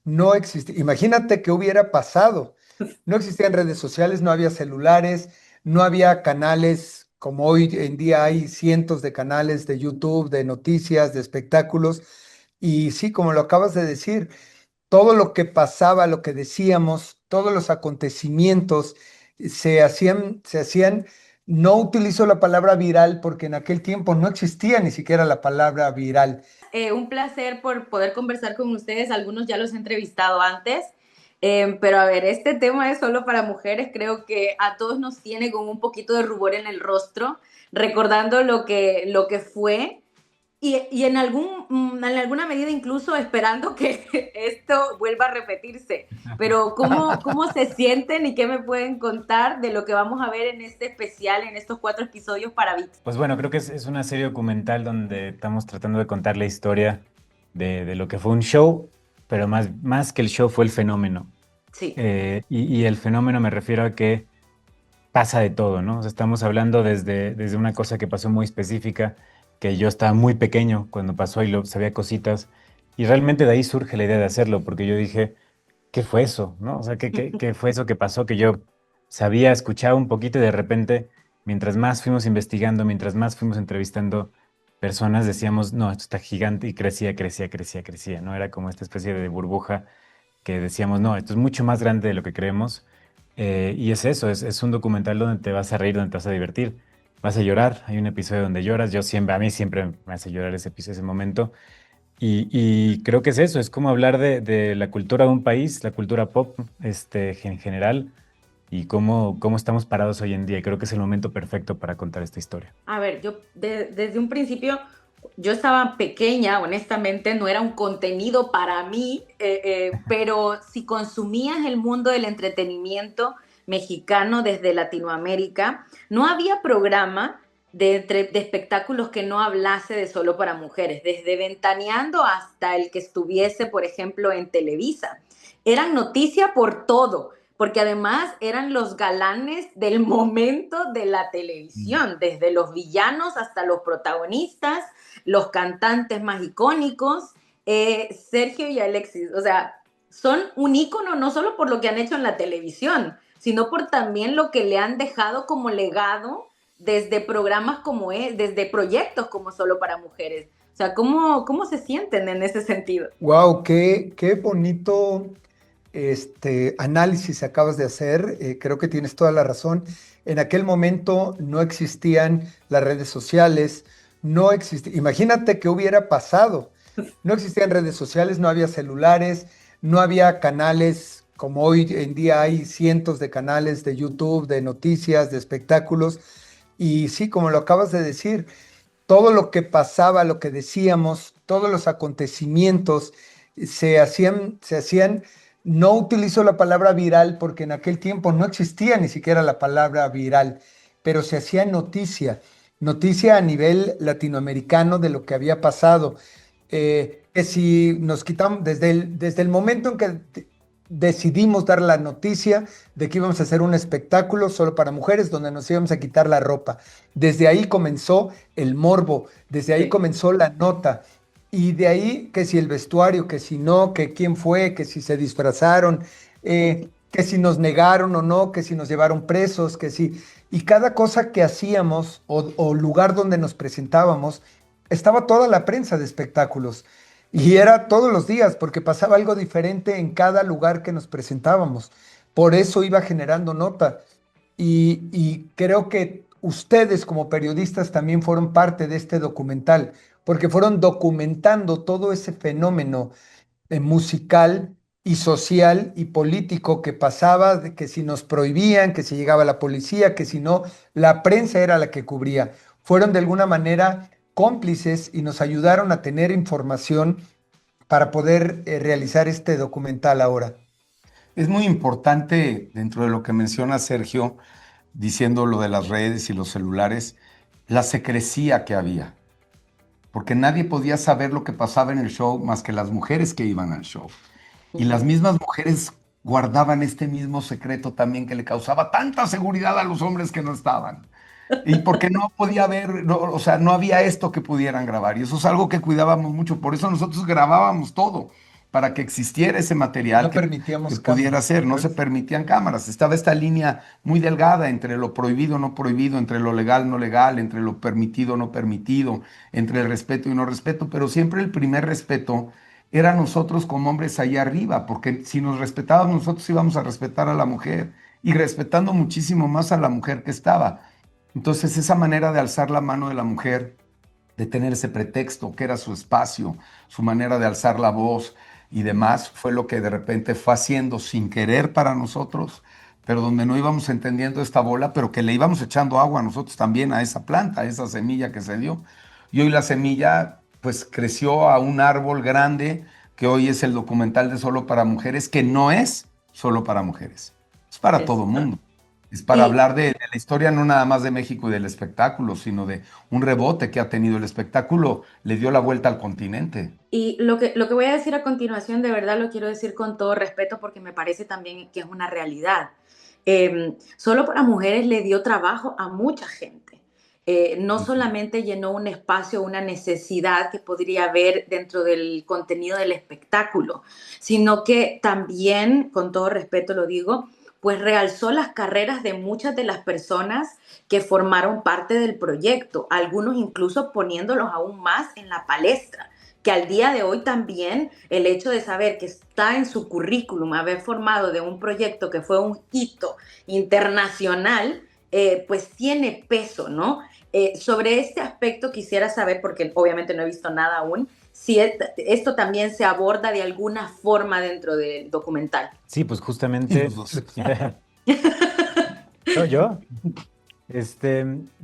no existía. Imagínate qué hubiera pasado. No existían redes sociales, no había celulares, no había canales como hoy en día hay cientos de canales de YouTube, de noticias, de espectáculos. Y sí, como lo acabas de decir, todo lo que pasaba, lo que decíamos, todos los acontecimientos se hacían, no utilizo la palabra viral porque en aquel tiempo no existía ni siquiera la palabra viral. Un placer por poder conversar con ustedes. Algunos ya los he entrevistado antes, pero a ver, este tema es solo para mujeres. Creo que a todos nos tiene con un poquito de rubor en el rostro, recordando lo que fue y en alguna medida incluso esperando que esto vuelva a repetirse. Pero ¿cómo se sienten y qué me pueden contar de lo que vamos a ver en este especial, en estos 4 episodios para VIX? Pues bueno, creo que es una serie documental donde estamos tratando de contar la historia de lo que fue un show, pero más que el show fue el fenómeno. Sí. Y el fenómeno me refiero a que pasa de todo, ¿no? O sea, estamos hablando desde una cosa que pasó muy específica, que yo estaba muy pequeño cuando pasó y sabía cositas, y realmente de ahí surge la idea de hacerlo, porque yo dije, ¿qué fue eso? ¿No? O sea, ¿qué fue eso que pasó? Que yo sabía, escuchaba un poquito y de repente, mientras más fuimos investigando, mientras más fuimos entrevistando personas, decíamos, no, esto está gigante y crecía, crecía, crecía, crecía, ¿no? Era como esta especie de burbuja que decíamos, no, esto es mucho más grande de lo que creemos. Y es eso, es un documental donde te vas a reír, donde te vas a divertir, vas a llorar. Hay un episodio donde lloras, a mí siempre me hace llorar ese episodio, ese momento. Y creo que es eso, es como hablar de la cultura de un país, la cultura pop en general, y cómo estamos parados hoy en día. Y creo que es el momento perfecto para contar esta historia. A ver, desde un principio, yo estaba pequeña, honestamente, no era un contenido para mí, pero si consumías el mundo del entretenimiento mexicano desde Latinoamérica, no había programa de espectáculos que no hablase de solo para mujeres, desde Ventaneando hasta el que estuviese, por ejemplo, en Televisa. Eran noticia por todo, porque además eran los galanes del momento de la Mm. televisión, desde los villanos hasta los protagonistas, los cantantes más icónicos, Sergio y Alexis, o sea, son un ícono no solo por lo que han hecho en la televisión, sino por también lo que le han dejado como legado desde programas como desde proyectos como Solo para Mujeres. O sea, ¿cómo se sienten en ese sentido? Wow, qué bonito análisis acabas de hacer. Creo que tienes toda la razón. En aquel momento no existían las redes sociales, no existía. Imagínate qué hubiera pasado. No existían redes sociales, no había celulares, no había canales como hoy en día hay cientos de canales de YouTube, de noticias, de espectáculos. Y sí, como lo acabas de decir, todo lo que pasaba, lo que decíamos, todos los acontecimientos se hacían, no utilizo la palabra viral porque en aquel tiempo no existía ni siquiera la palabra viral, pero se hacía noticia, noticia a nivel latinoamericano de lo que había pasado. Que si nos quitamos, desde el momento en que decidimos dar la noticia de que íbamos a hacer un espectáculo solo para mujeres donde nos íbamos a quitar la ropa. Desde ahí comenzó el morbo, desde ahí Sí. comenzó la nota. Y de ahí que si el vestuario, que si no, que quién fue, que si se disfrazaron, que si nos negaron o no, que si nos llevaron presos, que si... Y cada cosa que hacíamos o lugar donde nos presentábamos, estaba toda la prensa de espectáculos. Y era todos los días, porque pasaba algo diferente en cada lugar que nos presentábamos. Por eso iba generando nota. Y creo que ustedes como periodistas también fueron parte de este documental, porque fueron documentando todo ese fenómeno musical y social y político que pasaba, de que si nos prohibían, que si llegaba la policía, que si no, la prensa era la que cubría. Fueron de alguna manera cómplices y nos ayudaron a tener información para poder realizar este documental ahora. Es muy importante dentro de lo que menciona Sergio, diciendo lo de las redes y los celulares, la secrecía que había, porque nadie podía saber lo que pasaba en el show más que las mujeres que iban al show. Y las mismas mujeres guardaban este mismo secreto también que le causaba tanta seguridad a los hombres que no estaban. Y porque no podía haber, o sea, no había esto que pudieran grabar. Y eso es algo que cuidábamos mucho. Por eso nosotros grabábamos todo. para que existiera ese material No que permitíamos pudiera cámaras, ser. No se ¿recuerdas? permitían cámaras. Estaba esta línea muy delgada entre lo prohibido, no prohibido, entre lo legal, no legal, entre lo permitido, no permitido, entre el respeto y no respeto, pero siempre el primer respeto era nosotros como hombres allá arriba, porque si nos respetábamos nosotros íbamos a respetar a la mujer y respetando muchísimo más a la mujer que estaba. Entonces esa manera de alzar la mano de la mujer, de tener ese pretexto que era su espacio, su manera de alzar la voz y demás, fue lo que de repente fue haciendo sin querer para nosotros, pero donde no íbamos entendiendo esta bola, pero que le íbamos echando agua a nosotros también a esa planta, a esa semilla que se dio. Y hoy la semilla pues creció a un árbol grande que hoy es el documental de Solo para Mujeres, que no es solo para mujeres, es para todo Exacto. mundo. Es para Y, hablar de la historia no nada más de México y del espectáculo, sino de un rebote que ha tenido el espectáculo, le dio la vuelta al continente. y lo que voy a decir a continuación, de verdad lo quiero decir con todo respeto porque me parece también que es una realidad. Solo para mujeres le dio trabajo a mucha gente. No Ujú. solamente llenó un espacio, una necesidad que podría haber dentro del contenido del espectáculo, sino que también, con todo respeto lo digo, pues realzó las carreras de muchas de las personas que formaron parte del proyecto, algunos incluso poniéndolos aún más en la palestra, que al día de hoy también el hecho de saber que está en su currículum haber formado de un proyecto que fue un hito internacional, pues tiene peso, ¿no? Sobre este aspecto quisiera saber, porque obviamente no he visto nada aún, si esto también se aborda de alguna forma dentro del documental. Sí, pues Y los justamente, dos. yo,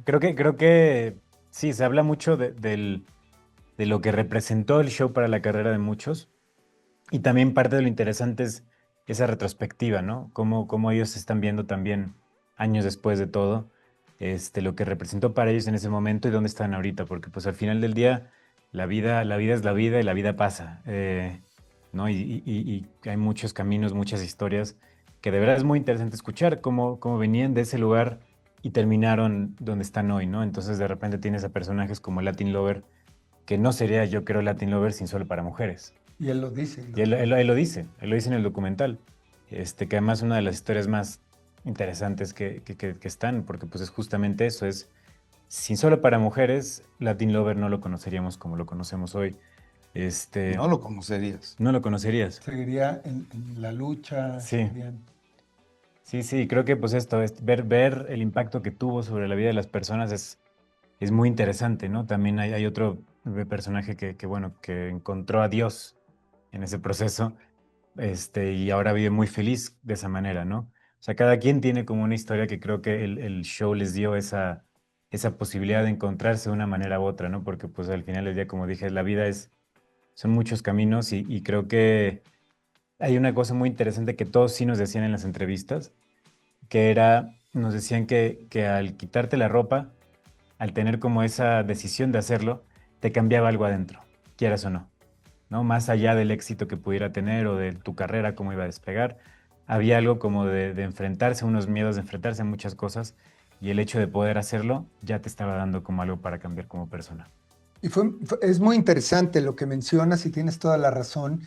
creo que sí, se habla mucho de lo que representó el show para la carrera de muchos. Y también parte de lo interesante es esa retrospectiva, ¿no? Cómo ellos se están viendo también años después de todo, lo que representó para ellos en ese momento y dónde están ahorita, porque pues al final del día la vida es la vida y la vida pasa, ¿no? Y hay muchos caminos, muchas historias que de verdad es muy interesante escuchar cómo venían de ese lugar y terminaron donde están hoy, ¿no? Entonces de repente tienes a personajes como Latin Lover, que no sería, yo creo, Latin Lover sin Solo para Mujeres. Y él lo dice. Y él lo dice en el documental, que además es una de las historias más interesantes que están, porque pues es justamente eso, es, sin Solo para Mujeres, Latin Lover no lo conoceríamos como lo conocemos hoy, No lo conocerías. no lo conocerías. Seguiría en la lucha, Sí, seguirían. sí, sí, creo que pues esto, es ver el impacto que tuvo sobre la vida de las personas es muy interesante, ¿no? También hay otro personaje bueno, que encontró a Dios en ese proceso, y ahora vive muy feliz de esa manera, ¿no? O sea, cada quien tiene como una historia que creo que el show les dio esa posibilidad de encontrarse de una manera u otra, ¿no? Porque pues al final del día, como dije, la vida son muchos caminos y creo que hay una cosa muy interesante que todos sí nos decían en las entrevistas, que era, nos decían que al quitarte la ropa, al tener como esa decisión de hacerlo, te cambiaba algo adentro, quieras o no. ¿No? Más allá del éxito que pudiera tener o de tu carrera, cómo iba a despegar, había algo como de enfrentarse a unos miedos, de enfrentarse a muchas cosas, y el hecho de poder hacerlo ya te estaba dando como algo para cambiar como persona. Y es muy interesante lo que mencionas y tienes toda la razón,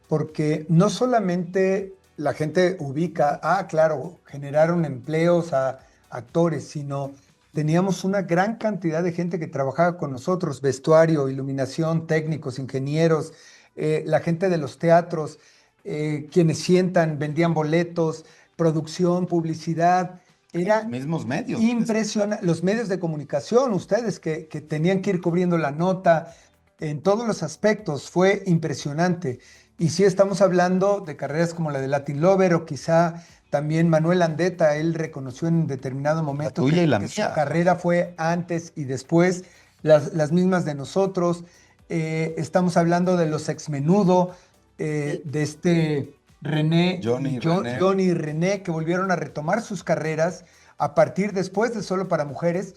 porque no solamente la gente ubica, claro, generaron empleos a actores, sino teníamos una gran cantidad de gente que trabajaba con nosotros, vestuario, iluminación, técnicos, ingenieros, la gente de los teatros, quienes sientan, vendían boletos, producción, publicidad. Los Era mismos medios. impresionante. Los medios de comunicación, ustedes que tenían que ir cubriendo la nota en todos los aspectos, fue impresionante. Y sí estamos hablando de carreras como la de Latin Lover o quizá también Manuel Andeta, él reconoció en determinado La momento tuya y la que su mía. carrera fue antes y después, las mismas de nosotros. Estamos hablando de los exmenudo, Sí. de este René Johnny, y René. Johnny y René, que volvieron a retomar sus carreras a partir después de Solo para Mujeres.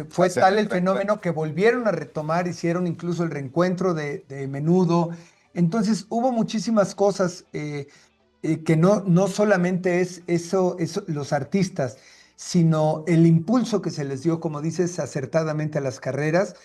Fue Hacer tal el el fenómeno que volvieron a retomar, hicieron incluso el reencuentro de Menudo. Entonces hubo muchísimas cosas que no solamente es eso, los artistas, sino el impulso que se les dio, como dices, acertadamente a las carreras.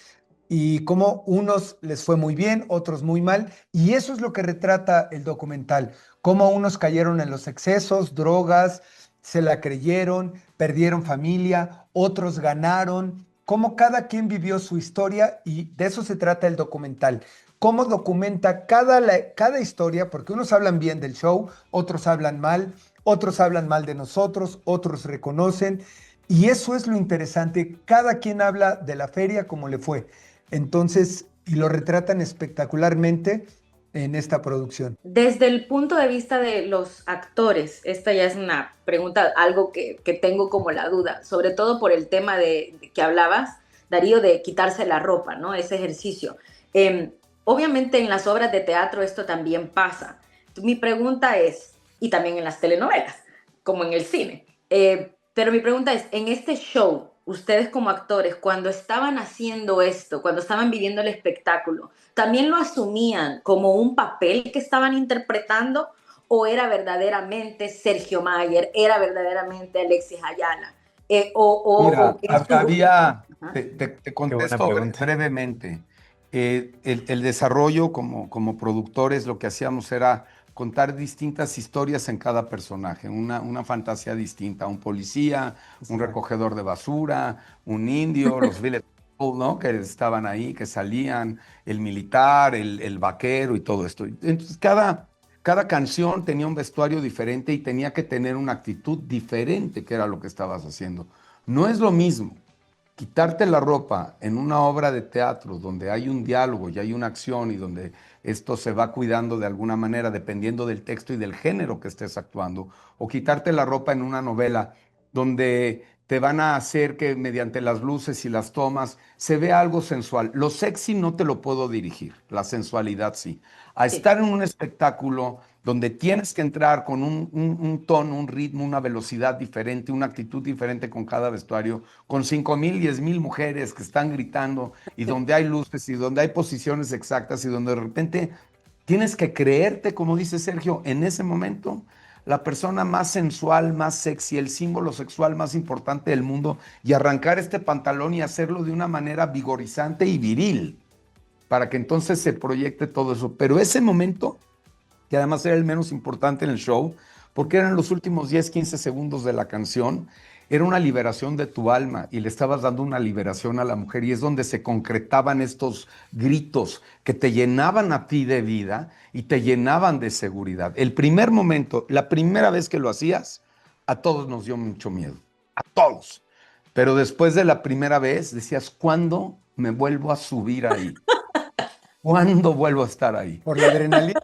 y cómo unos les fue muy bien, otros muy mal, y eso es lo que retrata el documental, cómo unos cayeron en los excesos, drogas, se la creyeron, perdieron familia, otros ganaron, cómo cada quien vivió su historia y de eso se trata el documental. Cómo documenta cada historia, porque unos hablan bien del show, otros hablan mal de nosotros, otros reconocen, y eso es lo interesante. Cada quien habla de la feria como le fue. Entonces, y lo retratan espectacularmente en esta producción. Desde el punto de vista de los actores, esta ya es una pregunta, algo que tengo como la duda, sobre todo por el tema de que hablabas, Darío, de quitarse la ropa, ¿no? Ese ejercicio. Eh, Obviamente en las obras de teatro esto también pasa. Mi pregunta es, y también en las telenovelas, como en el cine, pero mi pregunta es, en este show, ustedes como actores, cuando estaban haciendo esto, cuando estaban viviendo el espectáculo, ¿también lo asumían como un papel que estaban interpretando o era verdaderamente Sergio Mayer, era verdaderamente Alexis Ayala? Mira, había, Ajá. te Qué buena contesto pregunta. brevemente. El desarrollo como productores, lo que hacíamos era contar distintas historias en cada personaje, una fantasía distinta, un policía, un recogedor de basura, un indio, los village people, ¿no? Que estaban ahí, que salían, el militar, el vaquero y todo esto. Entonces, cada canción tenía un vestuario diferente y tenía que tener una actitud diferente, que era lo que estabas haciendo. No es lo mismo quitarte la ropa en una obra de teatro donde hay un diálogo y hay una acción y donde esto se va cuidando de alguna manera dependiendo del texto y del género que estés actuando, o quitarte la ropa en una novela donde te van a hacer que mediante las luces y las tomas se vea algo sensual. Lo sexy no te lo puedo dirigir, la sensualidad sí. A Sí. estar en un espectáculo donde tienes que entrar con un tono, un ritmo, una velocidad diferente, una actitud diferente con cada vestuario, con 5,000, 10,000 mujeres que están gritando y donde hay luces y donde hay posiciones exactas y donde de repente tienes que creerte, como dice Sergio, en ese momento, la persona más sensual, más sexy, el símbolo sexual más importante del mundo y arrancar este pantalón y hacerlo de una manera vigorizante y viril para que entonces se proyecte todo eso. Pero ese momento que además era el menos importante en el show, porque eran los últimos 10, 15 segundos de la canción, era una liberación de tu alma y le estabas dando una liberación a la mujer y es donde se concretaban estos gritos que te llenaban a ti de vida y te llenaban de seguridad. El primer momento, la primera vez que lo hacías, a todos nos dio mucho miedo, a todos. Pero después de la primera vez decías, ¿cuándo me vuelvo a subir ahí? ¿Cuándo vuelvo a estar ahí? Por la adrenalina.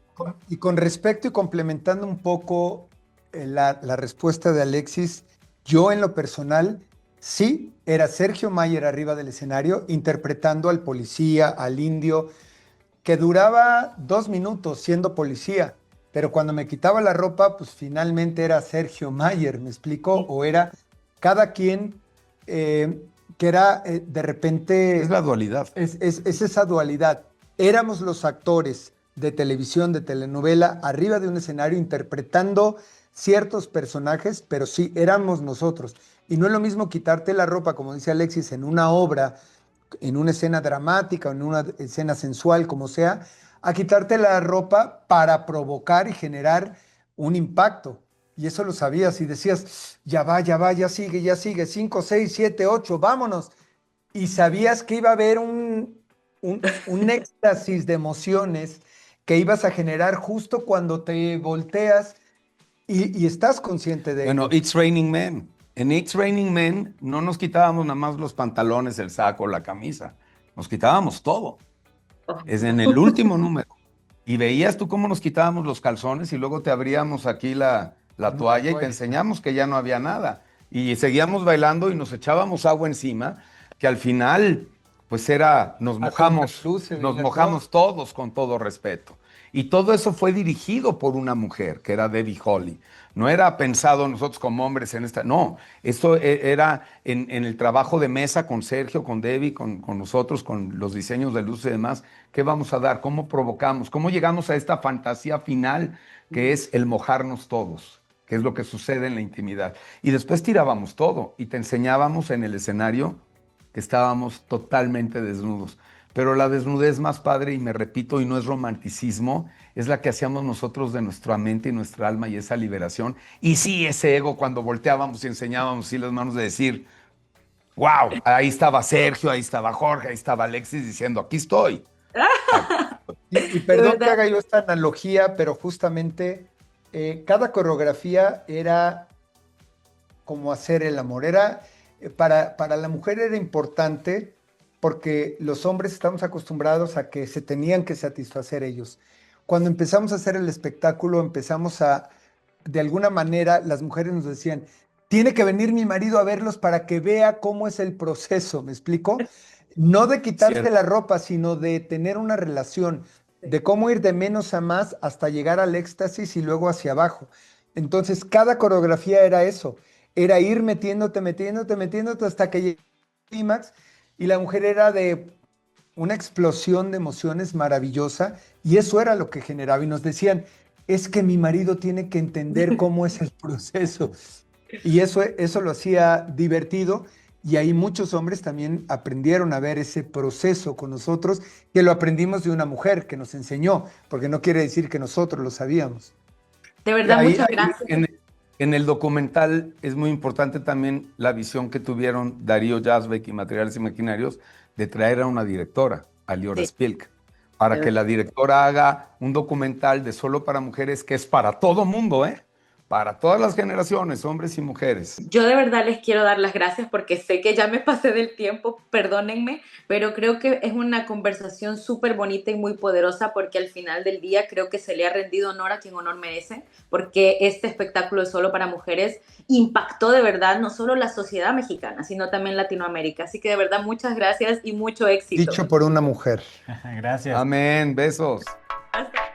Y con respecto y complementando un poco la respuesta de Alexis, yo en lo personal, sí, era Sergio Mayer arriba del escenario interpretando al policía, al indio, que duraba 2 minutos siendo policía, pero cuando me quitaba la ropa, pues finalmente era Sergio Mayer, ¿me explico? O era cada quien que era de repente Es la dualidad. es esa dualidad. Éramos los actores de televisión, de telenovela, arriba de un escenario interpretando ciertos personajes, pero sí, éramos nosotros. Y no es lo mismo quitarte la ropa, como dice Alexis, en una obra, en una escena dramática, en una escena sensual, como sea, a quitarte la ropa para provocar y generar un impacto. Y eso lo sabías y decías, ya va, ya sigue, 5, 6, 7, 8, vámonos. Y sabías que iba a haber un éxtasis de emociones que ibas a generar justo cuando te volteas y estás consciente de Bueno, ello. It's Raining Men. En It's Raining Men no nos quitábamos nada más los pantalones, el saco, la camisa. Nos quitábamos todo. Es en el último número. Y veías tú cómo nos quitábamos los calzones y luego te abríamos aquí la Con una toalla y te toalla. enseñamos que ya no había nada. Y seguíamos bailando y nos echábamos agua encima, que al final, pues era, A contraluces, nos las dos. mojamos todos con todo respeto. Y todo eso fue dirigido por una mujer, que era Debbie Holly. No era pensado nosotros como hombres en esta, no, esto era en el trabajo de mesa con Sergio, con Debbie, con nosotros, con los diseños de luz y demás. ¿Qué vamos a dar? ¿Cómo provocamos? ¿Cómo llegamos a esta fantasía final que es el mojarnos todos? Que es lo que sucede en la intimidad. Y después tirábamos todo y te enseñábamos en el escenario que estábamos totalmente desnudos. Pero la desnudez más padre, y me repito, y no es romanticismo, es la que hacíamos nosotros de nuestra mente y nuestra alma y esa liberación. Y sí, ese ego cuando volteábamos y enseñábamos así las manos de decir, wow, ahí estaba Sergio, ahí estaba Jorge, ahí estaba Alexis diciendo, aquí estoy. Y De perdón que verdad. haga yo esta analogía, pero justamente cada coreografía era como hacer el amor. Para la mujer era importante porque los hombres estamos acostumbrados a que se tenían que satisfacer ellos. Cuando empezamos a hacer el espectáculo, de alguna manera, las mujeres nos decían, tiene que venir mi marido a verlos para que vea cómo es el proceso, ¿me explico? No de quitarse Cierto. la ropa, sino de tener una relación, de cómo ir de menos a más hasta llegar al éxtasis y luego hacia abajo. Entonces, cada coreografía era eso, era ir metiéndote, metiéndote, metiéndote hasta que llegaba al clímax y la mujer era de una explosión de emociones maravillosa y eso era lo que generaba y nos decían, es que mi marido tiene que entender cómo es el proceso y eso lo hacía divertido y ahí muchos hombres también aprendieron a ver ese proceso con nosotros, que lo aprendimos de una mujer que nos enseñó, porque no quiere decir que nosotros lo sabíamos. De Y verdad, muchas ahí gracias. en el documental es muy importante también la visión que tuvieron Darío Yazbek y Materiales Imaginarios de traer a una directora, a Liora Sí, Spilk, de para que verdad. la directora haga un documental de solo para mujeres que es para todo mundo, ¿eh? Para todas las generaciones, hombres y mujeres. Yo de verdad les quiero dar las gracias porque sé que ya me pasé del tiempo, perdónenme, pero creo que es una conversación súper bonita y muy poderosa porque al final del día creo que se le ha rendido honor a quien honor merece, porque este espectáculo es solo para mujeres impactó de verdad no solo la sociedad mexicana, sino también Latinoamérica. Así que de verdad muchas gracias y mucho éxito. Dicho por una mujer. Gracias. Amén, besos. Hasta